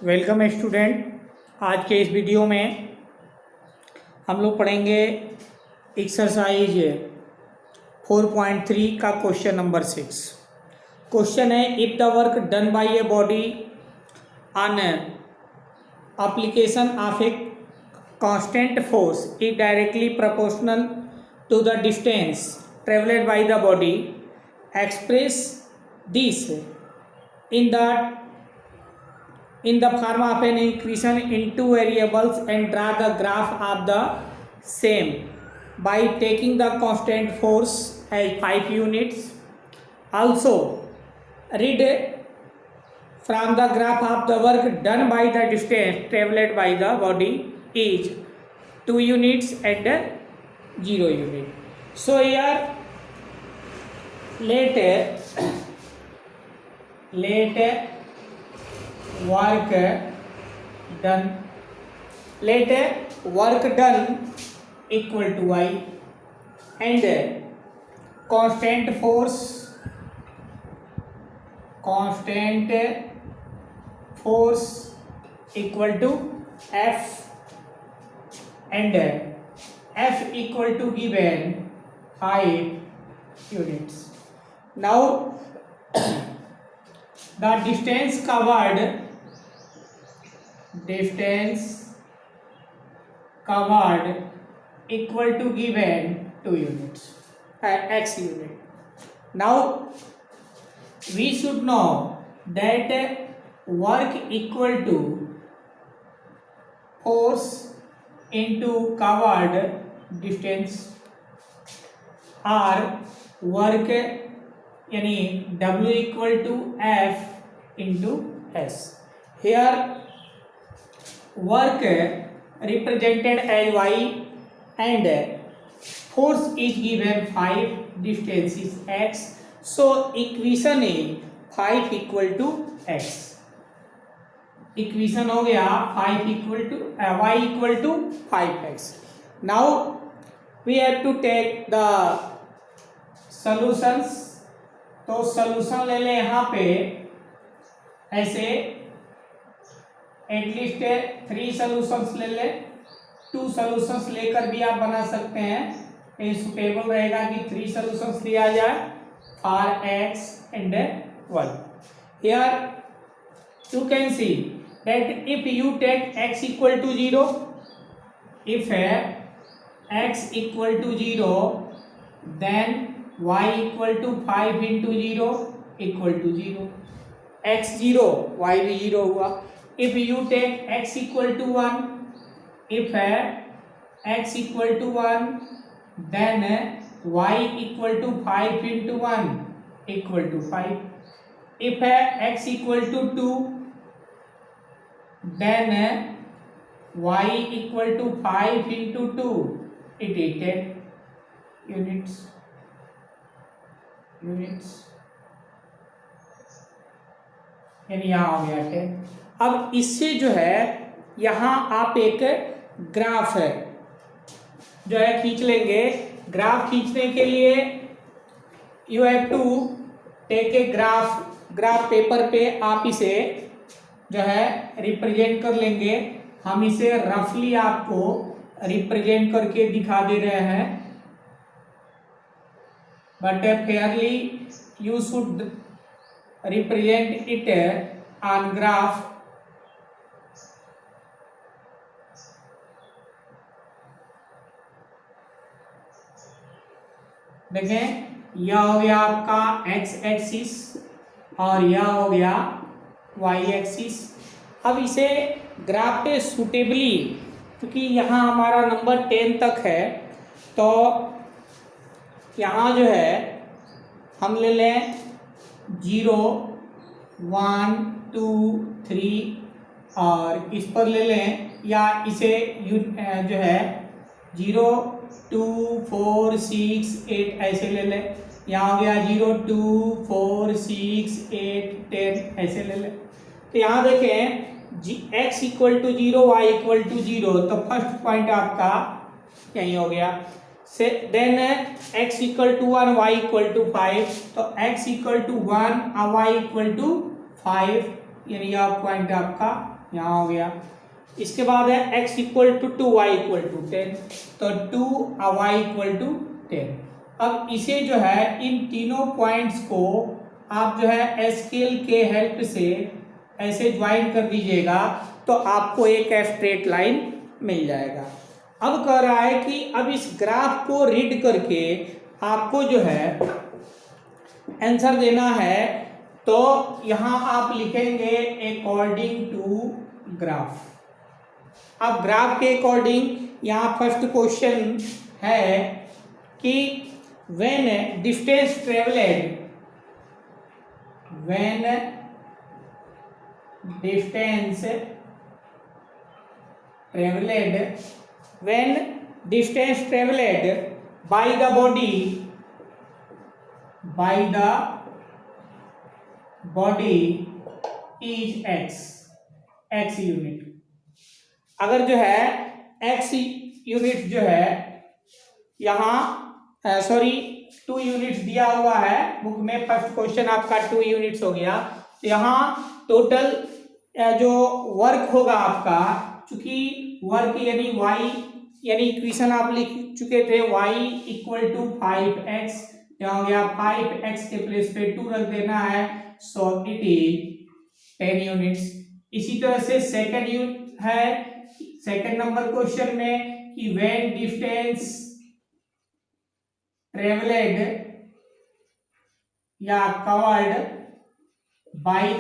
Welcome student. आज के इस वीडियो में हम लोग पढ़ेंगे एक्सरसाइज 4.3 का क्वेश्चन नंबर 6। क्वेश्चन है, if the work done by a body on application of a constant force is directly proportional to the distance traveled by the body, express this in the form of an equation in two variables and draw the graph of the same by taking the constant force as 5 units. Also read from the graph of the work done by the distance travelled by the body is 2 units and 0 unit. So here let work done equal to I and constant force equal to F and F equal to given 5 units. Now the distance covered equal to given 2 units, x unit. Now we should know that work equal to force into covered distance or work यानी W equal to F into S. Here work represented as Y and force is given 5, distance is X. So equation is 5 equal to X. Equation हो गया 5 equal to y equal to 5x. Now we have to take the solutions. तो solution ले ले यहाँ पे ऐसे at least 3 solutions ले ले. 2 सॉल्यूशंस लेकर भी आप बना सकते हैं. ये सुटेबल रहेगा कि 3 सॉल्यूशंस लिया जाए for x and y. Here you can see that if you take x equal to 0, if x equal to 0, then y equal to 5 into 0 equal to 0. x 0, y भी 0 हुआ. If you take x equal to 1, if x equal to 1, then y equal to 5 into 1 equal to 5. If x equal to 2, then y equal to 5 into 2, it is 10 units. यानी यहाँ हो गया 10. अब इससे जो है यहाँ आप एक ग्राफ है जो है खींच लेंगे. ग्राफ खींचने के लिए you have to take a graph paper पे आप इसे जो है रिप्रेजेंट कर लेंगे. हम इसे रफली आपको रिप्रेजेंट करके दिखा दे रहे हैं, but Fairlie you should represent it on graph. देखें, यह हो गया आपका एक्स एक्सिस और यह हो गया वाई एक्सिस. अब इसे ग्राफ पे सुटेबली, क्योंकि यहाँ हमारा नंबर 10 तक है, तो यहाँ जो है हम ले लें 0, 1, 2, 3 और इस पर ले लें, या इसे जो है 0, 2, 4, 6, 8 ऐसे ले लें. यहाँ हो गया 0, 2, 4, 6, 8, 10 ऐसे ले लें. तो यहाँ देखें x equal to 0, y equal to 0, तो फर्स्ट पॉइंट आपका यही हो गया. से then x equal to 1, y equal to 5, तो x इक्वल टू 1 और y इक्वल टू 5, यानी यह पॉइंट आपका यहाँ हो गया। इसके बाद है x equal to 2 y equal to 10, तो 2 y इक्वल टू 10। अब इसे जो है इन तीनों पॉइंट्स को आप जो है स्केल के हेल्प से ऐसे ज्वाइन कर दीजिएगा तो आपको एक स्ट्रेट लाइन मिल जाएगा। अब कह रहा है कि अब इस ग्राफ को रीड करके आपको जो है आंसर देना है, तो यहां आप लिखेंगे अकॉर्डिंग टू ग्राफ। अब ग्राफ के अकॉर्डिंग यहां फर्स्ट क्वेश्चन है कि when distance travelled, when distance travelled, when distance traveled by the body is x unit. अगर जो है x यूनिट जो है यहाँ सॉरी 2 यूनिट्स दिया हुआ है बुक में, फर्स्ट क्वेश्चन आपका 2 यूनिट्स हो गया। तो यहाँ टोटल जो वर्क होगा आपका, चूंकि वर्क यानी y यानी इक्वेशन आप लिख चुके थे y इक्वल टू 5x, यहाँ हो गया 5x के प्लेस पे 2 रख देना है, सो इट इज 10 यूनिट्स। इसी तरह से सेकंड यूनिट है सेकंड नंबर क्वेश्चन में कि व्हेन डिस्टेंस ट्रेवलेड या covered by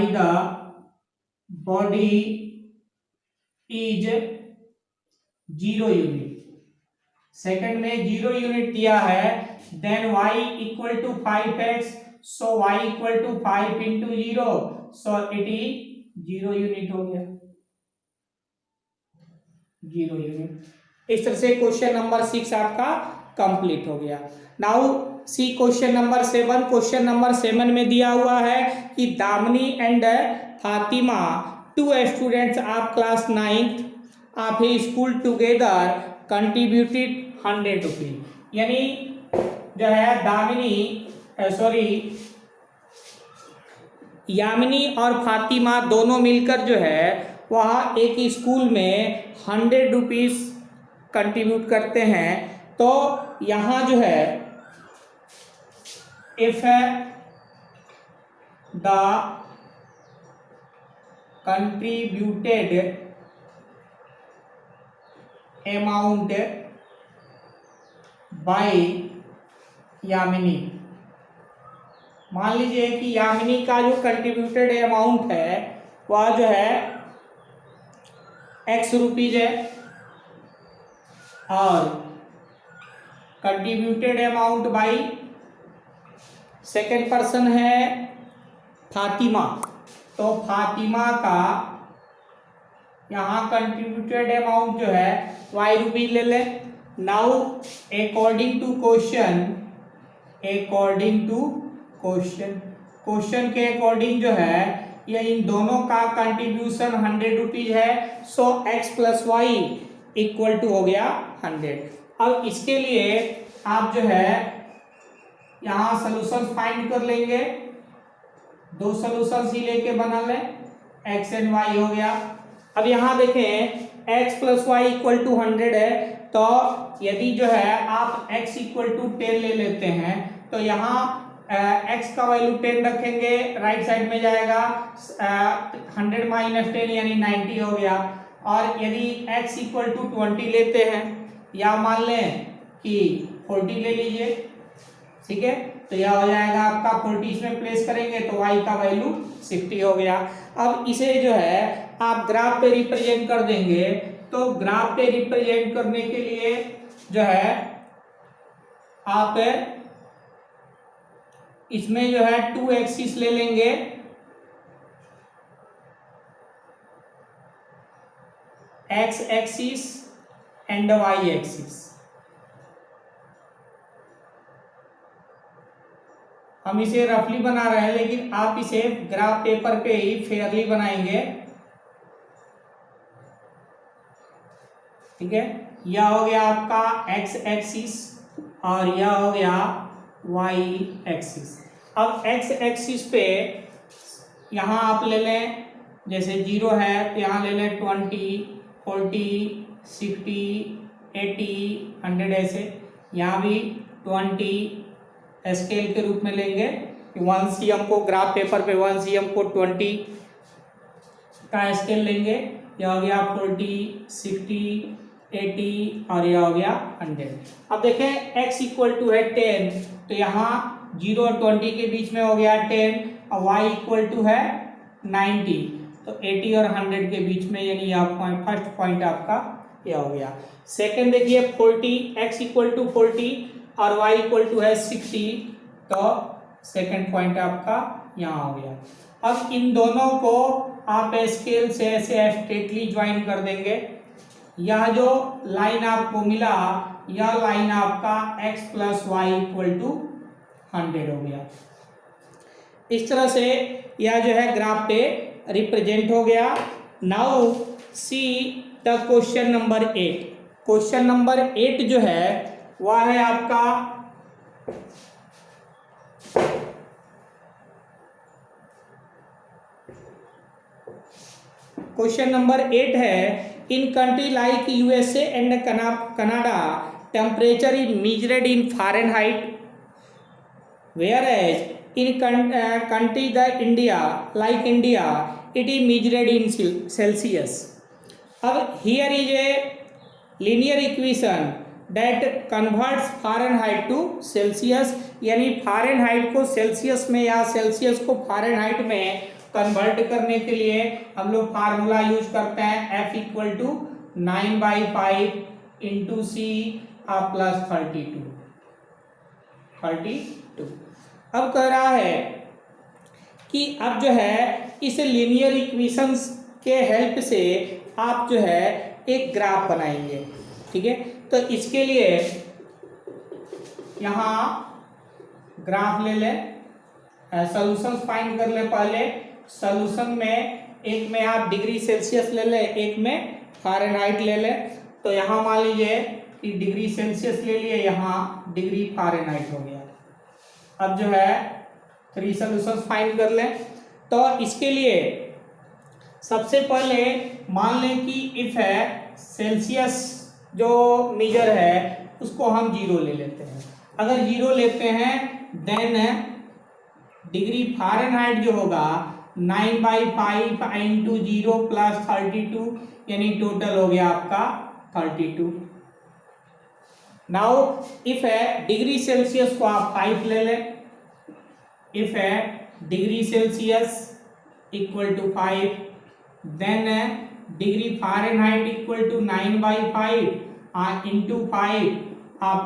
the body is 0 unit. Second में 0 यूनिट दिया है, then y equal to 5x, so y equal to 5 into 0, so it is 0 unit हो गया, 0 यूनिट। इस तरह से क्वेश्चन नंबर 6 आपका कंप्लीट हो गया। Now see question number 7। Question number 7 में दिया हुआ है कि Damini and Fatima, 2 students of class 9th of A school together contributed 100 rupees. यानी जो है यामिनी और फातिमा दोनों मिलकर जो है वह एक स्कूल में 100 रुपीज कंट्रीब्यूट करते हैं। तो यहाँ जो है if the contributed amount by Yamini, मान लीजिए कि यामिनी का जो कंट्रीब्यूटेड अमाउंट है वह जो है x रुपीज है, और contributed amount by second person है फातिमा, तो फातिमा का यहाँ कंट्रीब्यूटेड अमाउंट जो है y रुपीज ले लें। नाउ अकॉर्डिंग टू क्वेश्चन के अकॉर्डिंग जो है ये इन दोनों का कंट्रीब्यूशन 100 रुपीज है, so x plus y equal to हो गया 100। अब इसके लिए आप जो है यहाँ सोल्यूशन फाइंड कर लेंगे, 2 सोल्यूशन ही लेके बना लें, x एंड y हो गया। अब यहाँ देखें x plus y equal to 100 है, तो यदि जो है आप x इक्वल टू 10 ले लेते हैं तो यहाँ x का वैल्यू 10 रखेंगे, राइट साइड में जाएगा 100 माइनस 10 यानी 90 हो गया। और यदि x इक्वल टू 20 लेते हैं या मान लें कि 40 ले लीजिए, ठीक है, तो यह हो जाएगा आपका 40, इसमें प्लेस करेंगे तो y का वैल्यू 60 हो गया। अब इसे जो है आप ग्राफ पे रिप्रेजेंट कर देंगे, तो ग्राफ पे रिप्रेजेंट करने के लिए जो है आप इसमें जो है 2 एक्सिस ले लेंगे, x axis and y axis. हम इसे रफली बना रहे हैं, लेकिन आप इसे ग्राफ पेपर पे ही फेयरली बनाएंगे, ठीक है। यह हो गया आपका x एक्सिस और यह हो गया y एक्सिस। अब x एक्सिस पे यहाँ आप ले लें, जैसे 0 है तो यहाँ ले लें 20, 40, 60, 80, 100 ऐसे। यहाँ भी 20 स्केल के रूप में लेंगे। 1 cm को ग्राफ पेपर पे 1 cm को 20 का स्केल लेंगे। यह हो गया 40, 60, 80 और यह हो गया 100। अब देखें x इक्वल टू है 10, तो यहाँ 0 और 20 के बीच में हो गया 10, और y इक्वल टू है 90, तो 80 और 100 के बीच में, यानी यह पॉइंट, फर्स्ट पॉइंट आपका यह हो गया। सेकंड देखिए 40, x इक्वल टू 40 और y इक्वल टू है 60, तो सेकंड पॉइंट आपका यहाँ हो गया। अब इन दोनों को आप स्केल से ऐसे स्ट्रेटली ज्वाइन कर देंगे। यह जो लाइन आपको मिला, यह लाइन आपका x plus y equal to 100 हो गया। इस तरह से यह जो है ग्राफ पे रिप्रेजेंट हो गया। Now see the question number 8। Question number 8 जो है वह है आपका क्वेश्चन नंबर 8 है, in country like USA and Canada temperature is measured in Fahrenheit, whereas in country the India like India it is measured in Celsius. अब here is a linear equation that converts Fahrenheit to Celsius, यानी Fahrenheit को Celsius में या Celsius को Fahrenheit में convert करने के लिए हम लोग फार्मूला यूज करते हैं F equal to 9/5 into c plus 32। अब कह रहा है कि अब जो है इस लीनियर इक्वेशंस के हेल्प से आप जो है एक ग्राफ बनाएंगे, ठीक है। तो इसके लिए यहाँ ग्राफ ले लें, सॉल्यूशंस फाइंड कर लें। पहले सॉल्यूशन में एक में आप डिग्री सेल्सियस ले लें, एक में फ़ारेनहाइट ले लें। तो यहाँ मान लीजिए कि डिग्री सेल्सियस ले लिए, यहाँ डिग्री फ़ारेनहाइट हो गया। अब जो है 3 सॉल्यूशंस फाइंड कर लें। तो इसके लिए सबसे पहले मान लें कि इफ है सेल्सियस जो मेजर है उसको हम 0 ले लेते हैं। अगर 0 लेते हैं देन डिग्री फ़ारेनहाइट जो होगा 9/5 इंटू 0 प्लस 32, यानी टोटल हो गया आपका 32। नाउ इफ है डिग्री सेल्सियस को आप 5 ले लें, इफ है degree Celsius equal to 5, then degree Fahrenheit equal to 9/5 into 5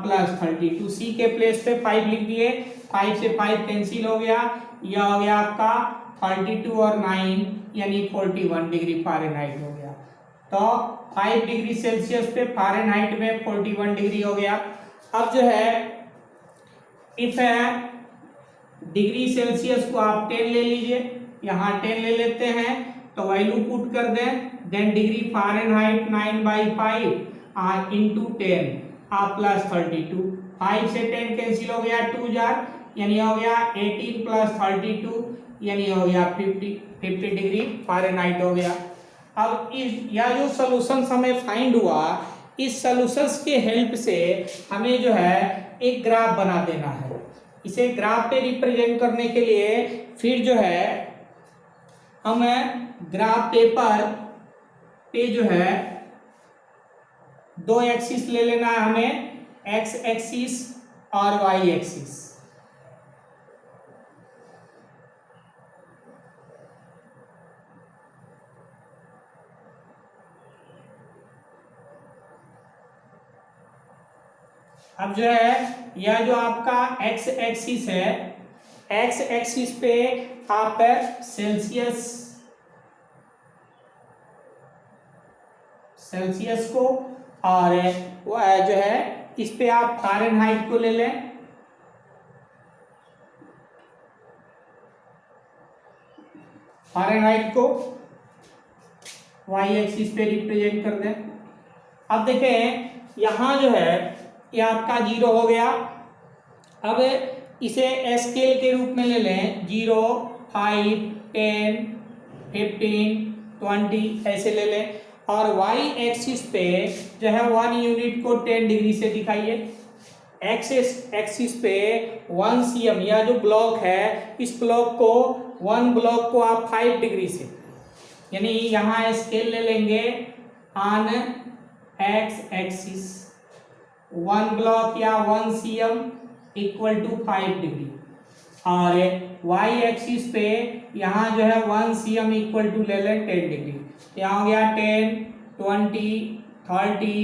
plus 32। C के प्लेस पे 5 लिख दिए, 5 से 5 कैंसिल हो गया, यह हो गया आपका 32 और 9 यानी 41 डिग्री फ़ारेनहाइट हो गया। तो 5 डिग्री सेल्सियस पे फ़ारेनहाइट में 41 डिग्री हो गया। अब जो है इफ है डिग्री सेल्सियस को आप 10 ले लीजिए, यहाँ 10 ले लेते हैं तो वैल्यू पुट कर दें, then degree Fahrenheit 9/5 into 10 plus 32। 5 से 10 कैंसिल हो गया, 2 जार, यानी हो गया 18 प्लस 32, यानी हो गया 50 डिग्री फ़ारेनहाइट हो गया। अब इस यह जो सॉल्यूशंस हमें फाइंड हुआ, इस सॉल्यूशंस के हेल्प से हमें जो है एक ग्राफ बना देना है। इसे ग्राफ पे रिप्रेजेंट करने के लिए फिर जो है हमें ग्राफ पेपर पे जो है 2 एक्सिस ले लेना है हमें, एक्स एक्सिस और वाई एक्सिस। अब जो है यह जो आपका एक्स एक्सिस है, एक्स एक्सिस पे आप सेल्सियस को और जो है इस पे आप फ़ारेनहाइट को ले लें। फ़ारेनहाइट को वाई एक्सिस पे रिप्रेजेंट कर दें। अब देखें यहाँ जो है ये आपका 0 हो गया। अब इसे स्केल के रूप में ले लें, 0, 5, 10, 15, 20 ऐसे ले लें। और वाई एक्सिस पे जो है 1 यूनिट को 10 डिग्री से दिखाइए। एक्सिस पे 1 cm या जो ब्लॉक है इस ब्लॉक को 1 ब्लॉक को आप 5 डिग्री से, यानी यहाँ स्केल ले लेंगे ऑन एक्स एक्सिस 1 ब्लॉक या 1 cm इक्वल टू 5 डिग्री, और वाई एक्सिस पे यहाँ जो है 1 cm इक्वल टू ले लें 10 डिग्री। यहाँ हो गया 10, 20, 30,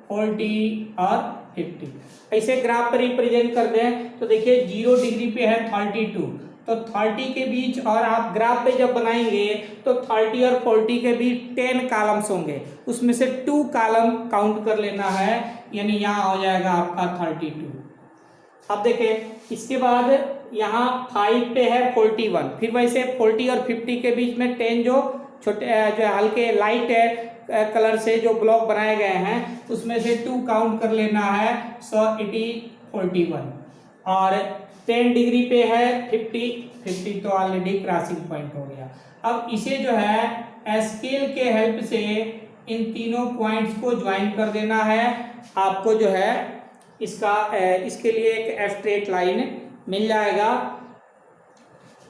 40 और 50। ऐसे ग्राफ पर रिप्रेजेंट कर दें तो देखिए 0 डिग्री पे है 32, तो 30 के बीच, और आप ग्राफ पे जब बनाएंगे तो 30 और 40 के बीच 10 कॉलम्स होंगे, उसमें से 2 कॉलम काउंट कर लेना है, यानी यहाँ हो जाएगा आपका 32। अब देखें इसके बाद यहाँ 5 पे है 41, फिर वैसे 40 और 50 के बीच में 10 जो छोटे जो हल्के लाइट कलर से जो ब्लॉक बनाए गए हैं उसमें से 2 काउंट कर लेना है, सो इट इज 41। और 10 डिग्री पे है 50 तो ऑलरेडी क्रॉसिंग पॉइंट हो गया। अब इसे जो है स्केल के हेल्प से इन तीनों पॉइंट्स को ज्वाइन कर देना है, आपको जो है इसके लिए एक स्ट्रेट लाइन मिल जाएगा।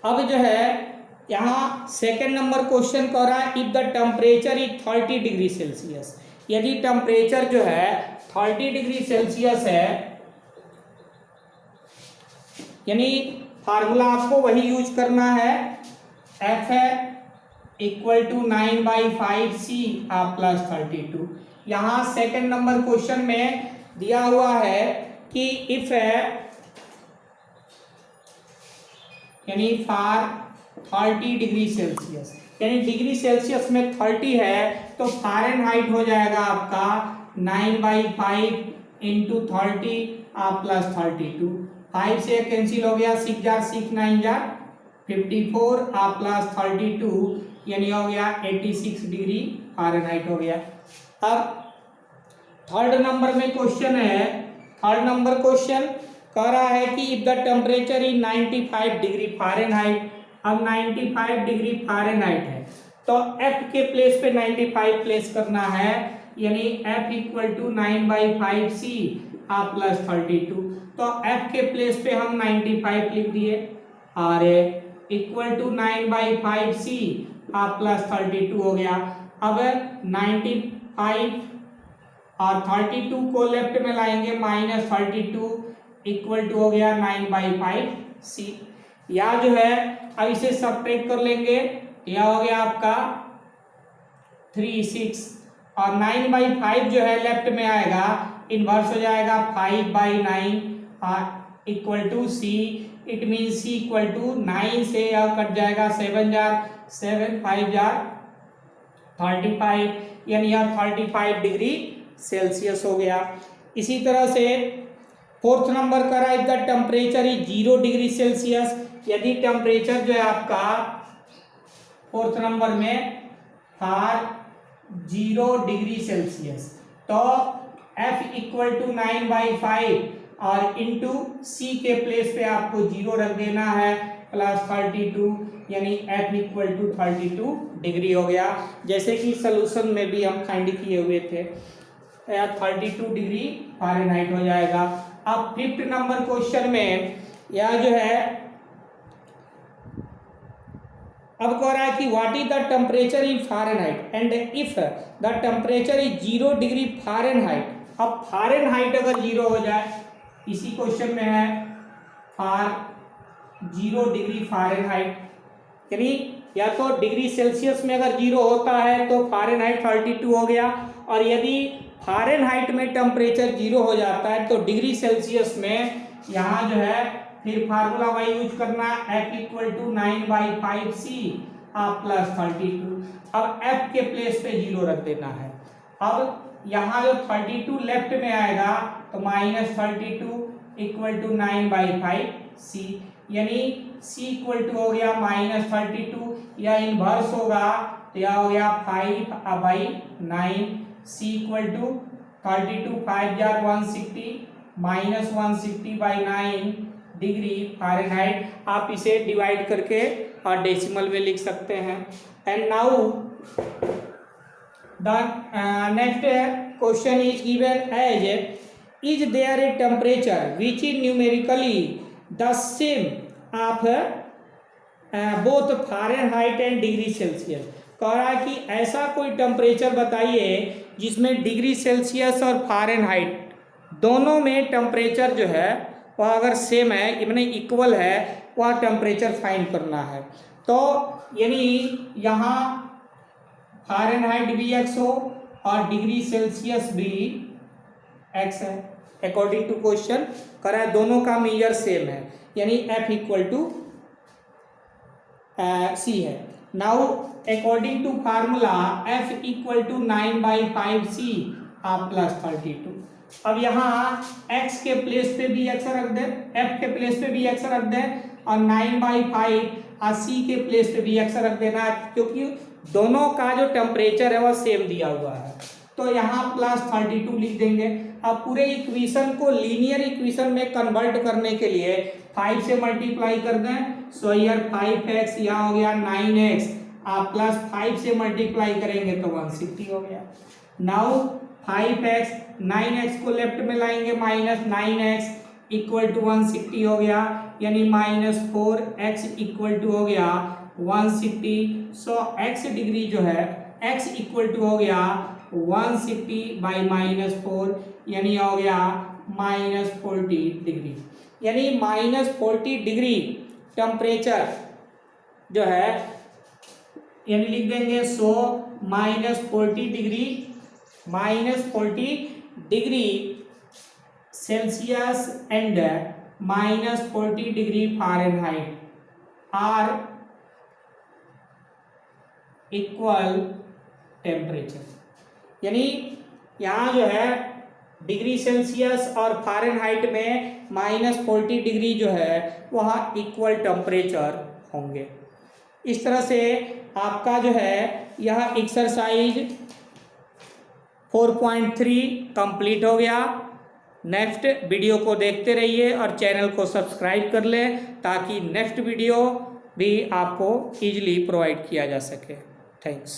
अब जो है यहाँ सेकेंड नंबर क्वेश्चन कह रहा है if the temperature is 30 degree Celsius, यदि टेम्परेचर जो है 30 डिग्री सेल्सियस है, यानी फार्मूला आपको वही यूज करना है, एफ है इक्वल टू 9/5c आप प्लस 32। यहाँ सेकेंड नंबर क्वेश्चन में दिया हुआ है कि इफ है यानी फॉर 30 डिग्री सेल्सियस, यानी डिग्री सेल्सियस में 30 है तो फ़ारेनहाइट हो जाएगा आपका 9/5 इंटू 30 आप प्लस 32। 5 से कैंसिल हो गया, 6 जार 6 9 जार 54 आप प्लस 32, यानी हो गया 86 डिग्री फ़ारेनहाइट हो गया। अब थर्ड नंबर में क्वेश्चन है, थर्ड नंबर क्वेश्चन कह रहा है कि if the temperature is 95 degree Fahrenheit, अब 95 डिग्री फ़ारेनहाइट है तो F के प्लेस पे 95 प्लेस करना है, यानी F इक्वल टू 9/5c आप प्लस 32, तो F के प्लेस पे हम 95 लिख दिए और इक्वल टू 9/5c आप प्लस 32 हो गया। अब 95 और 32 को लेफ्ट में लाएंगे, माइनस 32 इक्वल टू हो गया 9/5c। या जो है अब इसे सब्ट्रैक्ट कर लेंगे, यह हो गया आपका 3 6 और 9/5 जो है लेफ्ट में आएगा, इनवर्स हो जाएगा 5/9 equal to c। It mean c equal to 9 से यह कट जाएगा 7 जार 7 5 जार 35, यानी यह 35 डिग्री सेल्सियस हो गया। इसी तरह से फोर्थ नंबर का if the temperature is 0 degree Celsius, यदि टेम्परेचर जो है आपका फोर्थ नंबर में फॉर 0 डिग्री सेल्सियस, तो F इक्वल टू 9/5 और इंटू C के प्लेस पे आपको 0 रख देना है प्लस 32, यानी F इक्वल टू 32 डिग्री हो गया, जैसे कि सोल्यूशन में भी हम फाइंड किए हुए थे। 32 डिग्री फ़ारेनहाइट हो जाएगा। अब फिफ्थ नंबर क्वेश्चन में यह जो है अब कह रहा है कि what is the temperature in Fahrenheit and if the temperature is 0 degree Fahrenheit. अब फ़ारेनहाइट अगर 0 हो जाए, इसी क्वेश्चन में है फॉर 0 डिग्री फ़ारेनहाइट, यानी या तो डिग्री सेल्सियस में अगर 0 होता है तो फ़ारेनहाइट 32 हो गया, और यदि फ़ारेनहाइट में टेम्परेचर 0 हो जाता है तो डिग्री सेल्सियस में यहाँ जो है फिर फार्मूला वही यूज करना, F इक्वल टू 9/5c आप प्लस 32। अब F के प्लेस पे 0 रख देना है। अब यहाँ जो 32 लेफ्ट में आएगा तो माइनस 32 इक्वल टू 9/5c, यानी c इक्वल टू हो गया माइनस 32, या इनवर्स होगा तो यह हो गया 5/9, c इक्वल टू 32 5 जार 160 माइनस 160/9 डिग्री फ़ारेनहाइट। आप इसे डिवाइड करके और डेसिमल में लिख सकते हैं। And now the next question is given as is there a temperature which is numerically the same of both Fahrenheit and degree Celsius. कह रहा है कि ऐसा कोई टेम्परेचर बताइए जिसमें डिग्री सेल्सियस और फ़ारेनहाइट दोनों में टेम्परेचर जो है वह अगर सेम है, यानी इक्वल है, वह टेम्परेचर फाइंड करना है। तो यानी यहाँ फ़ारेनहाइट भी x हो और डिग्री सेल्सियस भी x है अकॉर्डिंग टू क्वेश्चन। कह रहा है दोनों का मेजर सेम है, यानी F इक्वल टू C है। Now according to formula F equal to 9/5C आप प्लस 32। अब यहाँ x के प्लेस पे भी x रख दें, f के प्लेस पे भी x रख दें और 9/5 और c के प्लेस पे भी x रख देना, क्योंकि दोनों का जो टेम्परेचर है वह सेम दिया हुआ है। तो यहाँ प्लस 32 लिख देंगे। अब पूरे इक्वेशन को लीनियर इक्वेशन में कन्वर्ट करने के लिए 5 से मल्टीप्लाई कर दें। सो ईयर 5x, यहाँ हो गया 9x, आप प्लस 5 से मल्टीप्लाई करेंगे तो 160 हो गया। नाउ 5x 9x को लेफ्ट में लाएंगे, माइनस 9x इक्वल टू 160 हो गया, यानी माइनस 4x इक्वल टू हो गया 160। सो x डिग्री जो है x इक्वल टू हो गया 160 बाई माइनस 4, यानी हो गया माइनस 40 डिग्री। यानी माइनस 40 डिग्री टेम्परेचर जो है, यानी लिख देंगे so minus 40 degree celsius and minus 40 degree fahrenheit are equal temperature. यानी यहाँ जो है डिग्री सेल्सियस और फ़ारेनहाइट में माइनस 40 डिग्री जो है वह इक्वल टेम्परेचर होंगे। इस तरह से आपका जो है यह एक्सरसाइज 4.3 कंप्लीट हो गया। नेक्स्ट वीडियो को देखते रहिए और चैनल को सब्सक्राइब कर लें ताकि नेक्स्ट वीडियो भी आपको ईजिली प्रोवाइड किया जा सके। थैंक्स।